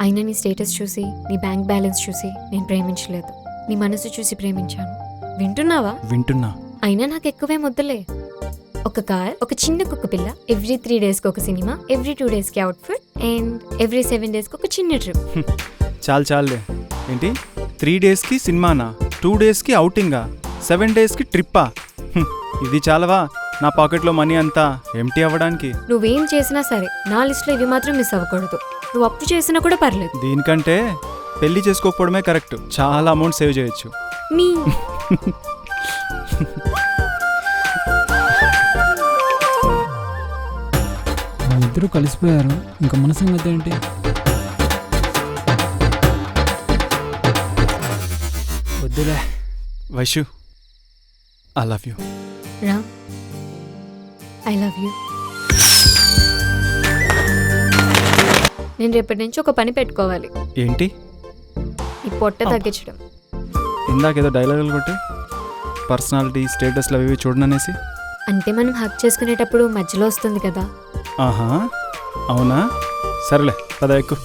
అయినా నీ స్టేటస్ చూసి, నీ బ్యాంక్ బ్యాలెన్స్ చూసి నేను ప్రేమించలేదు. నీ మనసు చూసి ప్రేమించాను. వింటున్నావా? వింటున్నా. అయినా నాకు ఎక్కువే ముద్దులే. ఒక కార్, ఒక చిన్న కుక్క పిల్ల, ఎవ్రీ 3 daysకి ఒక సినిమా, ఎవ్రీ 2 daysకి అవుట్ఫిట్ అండ్ ఎవ్రీ 7 daysకి ఒక చిన్న ట్రిప్. చాలే. ఏంటి 3 daysకి సినిమానా, 2 daysకి అవుటింగా, 7 daysకి ట్రిప్పా? ఇది చాలవా నా పాకెట్లో మనీ అంతా ఎంటీ అవ్వడానికి? నువ్వేం చేసినా సరే నా లిస్ట్లో ఇవి మాత్రం మిస్ అవ్వకూడదు. నువ్వు అప్పు చేసినా కూడా పర్లేదు. దీనికంటే పెళ్లి చేసుకోకపోవడమే కరెక్ట్. చాలా అమౌంట్ సేవ్ చేయొచ్చు. మీ ఇద్దరు కలిసిపోయారు, ఇంకా మన సంగతి ఏంటి? వద్దులే. Vaishu, I love you. Ram, I love you. నేను రేపటి నుంచి ఒక పని పెట్టుకోవాలి. ఏంటి? ఈ పొట్ట తగ్గించడం. ఇందాకేదో డైలాగులు కొట్టి పర్సనాలిటీ స్టేటస్లు అవి చూడననేసి. అంటే మనం హక్ చేసుకునేటప్పుడు మధ్యలో వస్తుంది కదా. ఆహా, అవునా? సరేలే, పద ఎక్కు.